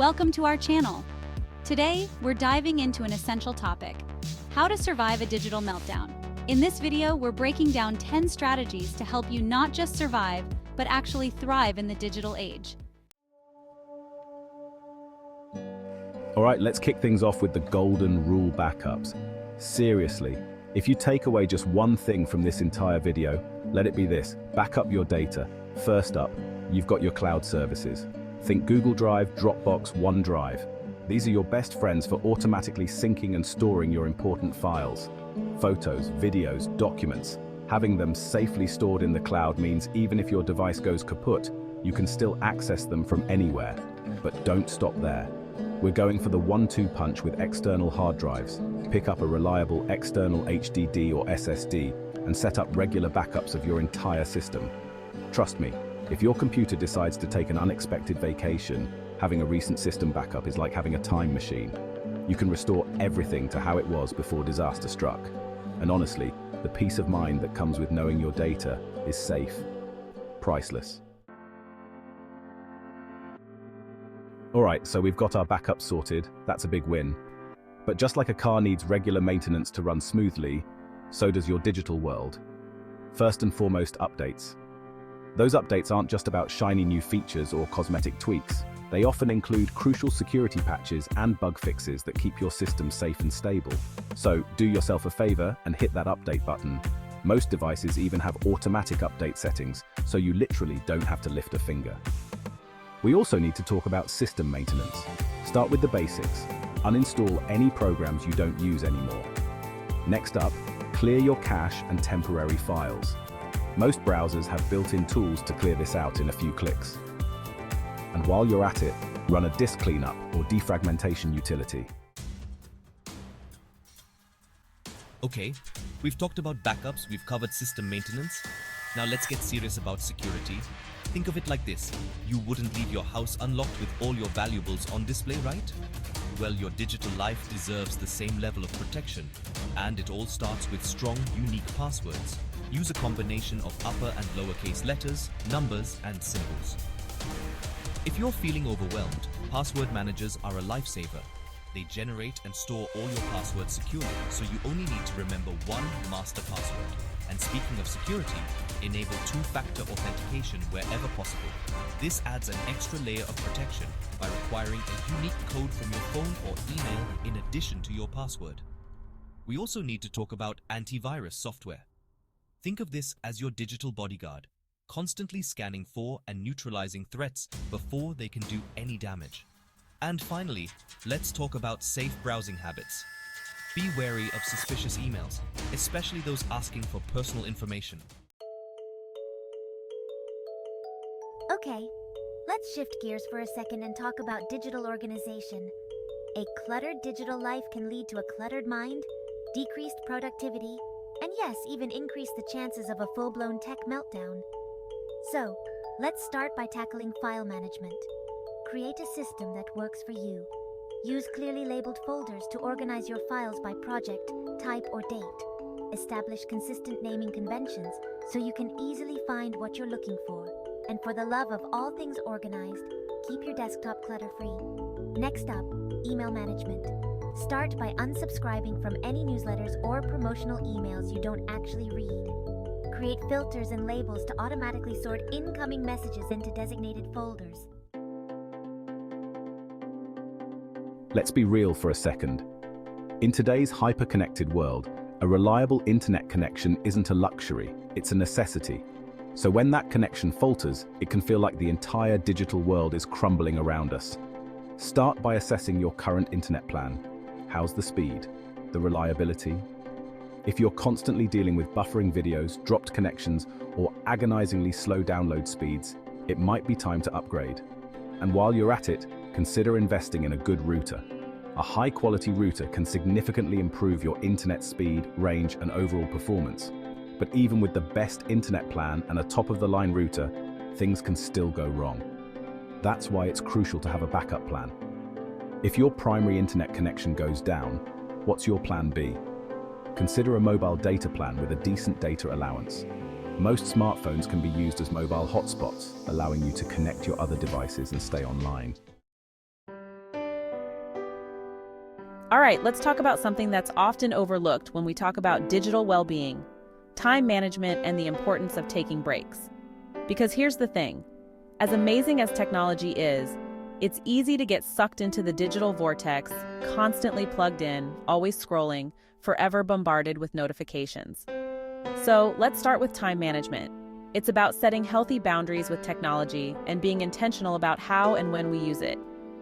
Welcome to our channel. Today, we're diving into an essential topic: how to survive a digital meltdown. In this video, we're breaking down 10 strategies to help you not just survive, but actually thrive in the digital age. All right, let's kick things off with the golden rule backups. Seriously, if you take away just one thing from this entire video, let it be this: back up your data. First up, you've got your cloud services. Think Google Drive, Dropbox, OneDrive. These are your best friends for automatically syncing and storing your important files. Photos, videos, documents. Having them safely stored in the cloud means even if your device goes kaput, you can still access them from anywhere. But don't stop there. We're going for the 1-2 punch with external hard drives. Pick up a reliable external HDD or SSD and set up regular backups of your entire system. Trust me, if your computer decides to take an unexpected vacation, having a recent system backup is like having a time machine. You can restore everything to how it was before disaster struck. And honestly, the peace of mind that comes with knowing your data is safe. Priceless. Alright, so we've got our backup sorted. That's a big win. But just like a car needs regular maintenance to run smoothly, so does your digital world. First and foremost, updates. Those updates aren't just about shiny new features or cosmetic tweaks. They often include crucial security patches and bug fixes that keep your system safe and stable. So do yourself a favor and hit that update button. Most devices even have automatic update settings, so you literally don't have to lift a finger. We also need to talk about system maintenance. Start with the basics. Uninstall any programs you don't use anymore. Next up, clear your cache and temporary files. Most browsers have built-in tools to clear this out in a few clicks. And while you're at it, run a disk cleanup or defragmentation utility. Okay, we've talked about backups, we've covered system maintenance. Now let's get serious about security. Think of it like this: you wouldn't leave your house unlocked with all your valuables on display, right? Well, your digital life deserves the same level of protection, and it all starts with strong, unique passwords. Use a combination of upper and lowercase letters, numbers, and symbols. If you're feeling overwhelmed, password managers are a lifesaver. They generate and store all your passwords securely, so you only need to remember one master password. And speaking of security, enable two-factor authentication wherever possible. This adds an extra layer of protection by requiring a unique code from your phone or email in addition to your password. We also need to talk about antivirus software. Think of this as your digital bodyguard, constantly scanning for and neutralizing threats before they can do any damage. And finally, let's talk about safe browsing habits. Be wary of suspicious emails, especially those asking for personal information. Okay, let's shift gears for a second and talk about digital organization. A cluttered digital life can lead to a cluttered mind, decreased productivity, and yes, even increase the chances of a full-blown tech meltdown. So, let's start by tackling file management. Create a system that works for you. Use clearly labeled folders to organize your files by project, type, or date. Establish consistent naming conventions so you can easily find what you're looking for. And for the love of all things organized, keep your desktop clutter-free. Next up, email management. Start by unsubscribing from any newsletters or promotional emails you don't actually read. Create filters and labels to automatically sort incoming messages into designated folders. Let's be real for a second. In today's hyper-connected world, a reliable internet connection isn't a luxury, it's a necessity. So when that connection falters, it can feel like the entire digital world is crumbling around us. Start by assessing your current internet plan. How's the speed? The reliability? If you're constantly dealing with buffering videos, dropped connections, or agonizingly slow download speeds, it might be time to upgrade. And while you're at it, consider investing in a good router. A high-quality router can significantly improve your internet speed, range, and overall performance. But even with the best internet plan and a top-of-the-line router, things can still go wrong. That's why it's crucial to have a backup plan. If your primary internet connection goes down, what's your plan B? Consider a mobile data plan with a decent data allowance. Most smartphones can be used as mobile hotspots, allowing you to connect your other devices and stay online. All right, let's talk about something that's often overlooked when we talk about digital well-being, time management and the importance of taking breaks. Because here's the thing, as amazing as technology is, it's easy to get sucked into the digital vortex, constantly plugged in, always scrolling, forever bombarded with notifications. So let's start with time management. It's about setting healthy boundaries with technology and being intentional about how and when we use it.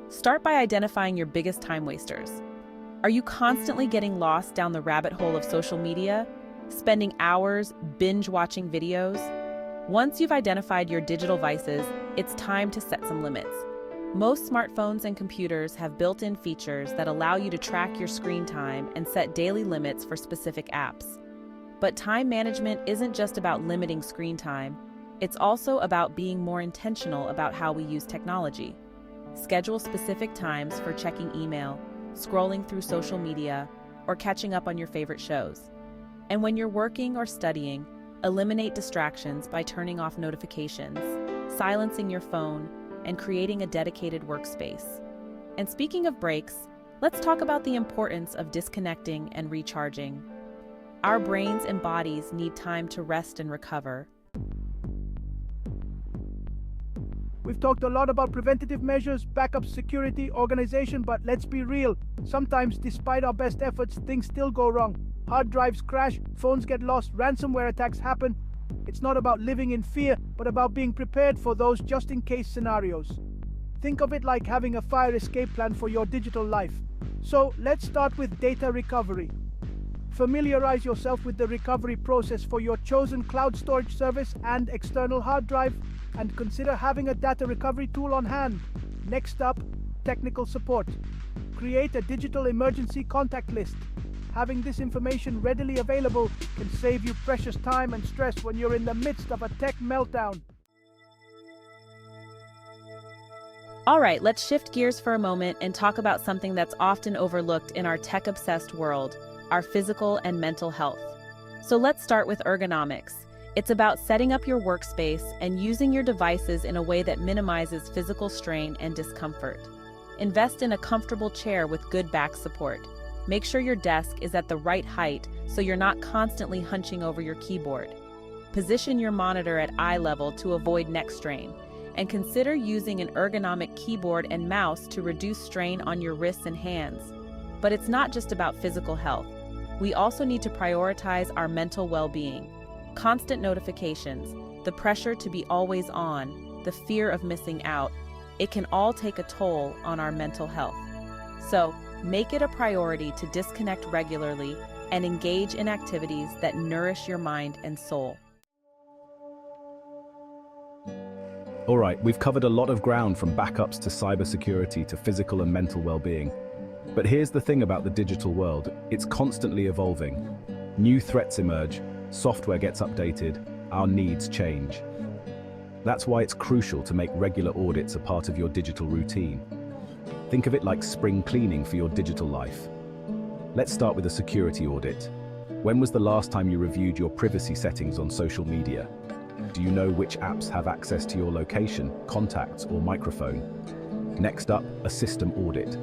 Start by identifying your biggest time wasters. Are you constantly getting lost down the rabbit hole of social media, spending hours binge watching videos? Once you've identified your digital vices, it's time to set some limits. Most smartphones and computers have built-in features that allow you to track your screen time and set daily limits for specific apps. But time management isn't just about limiting screen time. It's also about being more intentional about how we use technology. Schedule specific times for checking email, scrolling through social media, or catching up on your favorite shows. And when you're working or studying, eliminate distractions by turning off notifications, silencing your phone, and creating a dedicated workspace. And speaking of breaks, let's talk about the importance of disconnecting and recharging. Our brains and bodies need time to rest and recover. We've talked a lot about preventative measures, backup security, organization, but let's be real. Sometimes, despite our best efforts, things still go wrong. Hard drives crash, phones get lost, ransomware attacks happen. It's not about living in fear, but about being prepared for those just-in-case scenarios. Think of it like having a fire escape plan for your digital life. So, let's start with data recovery. Familiarize yourself with the recovery process for your chosen cloud storage service and external hard drive, and consider having a data recovery tool on hand. Next up, technical support. Create a digital emergency contact list. Having this information readily available can save you precious time and stress when you're in the midst of a tech meltdown. All right, let's shift gears for a moment and talk about something that's often overlooked in our tech-obsessed world, our physical and mental health. So let's start with ergonomics. It's about setting up your workspace and using your devices in a way that minimizes physical strain and discomfort. Invest in a comfortable chair with good back support. Make sure your desk is at the right height so you're not constantly hunching over your keyboard. Position your monitor at eye level to avoid neck strain, and consider using an ergonomic keyboard and mouse to reduce strain on your wrists and hands. But it's not just about physical health. We also need to prioritize our mental well-being. Constant notifications, the pressure to be always on, the fear of missing out, it can all take a toll on our mental health. So, make it a priority to disconnect regularly and engage in activities that nourish your mind and soul. All right, we've covered a lot of ground from backups to cybersecurity to physical and mental well-being. But here's the thing about the digital world, it's constantly evolving. New threats emerge, software gets updated, our needs change. That's why it's crucial to make regular audits a part of your digital routine. Think of it like spring cleaning for your digital life. Let's start with a security audit. When was the last time you reviewed your privacy settings on social media? Do you know which apps have access to your location, contacts, or microphone? Next up, a system audit.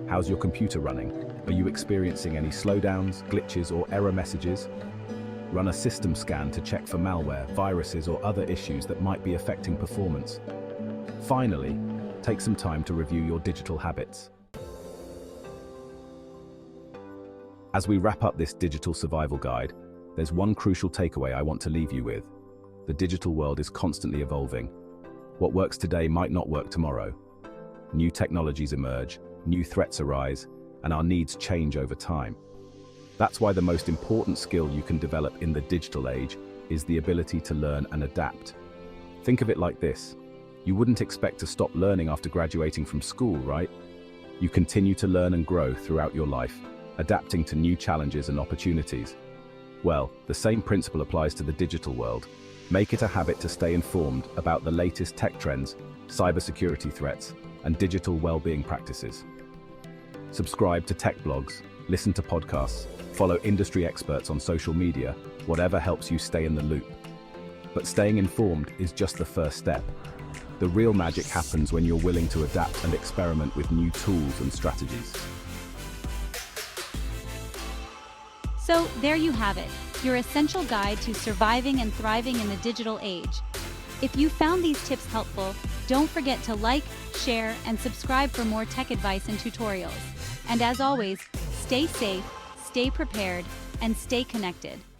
How's your computer running? Are you experiencing any slowdowns, glitches, or error messages? Run a system scan to check for malware, viruses, or other issues that might be affecting performance. Finally, take some time to review your digital habits. As we wrap up this digital survival guide, there's one crucial takeaway I want to leave you with. The digital world is constantly evolving. What works today might not work tomorrow. New technologies emerge, new threats arise, and our needs change over time. That's why the most important skill you can develop in the digital age is the ability to learn and adapt. Think of it like this. You wouldn't expect to stop learning after graduating from school, right? You continue to learn and grow throughout your life, adapting to new challenges and opportunities. Well, the same principle applies to the digital world. Make it a habit to stay informed about the latest tech trends, cybersecurity threats, and digital well-being practices. Subscribe to tech blogs, listen to podcasts, follow industry experts on social media, whatever helps you stay in the loop. But staying informed is just the first step. The real magic happens when you're willing to adapt and experiment with new tools and strategies. So there you have it, your essential guide to surviving and thriving in the digital age. If you found these tips helpful, don't forget to like, share, and subscribe for more tech advice and tutorials. And as always, stay safe, stay prepared, and stay connected.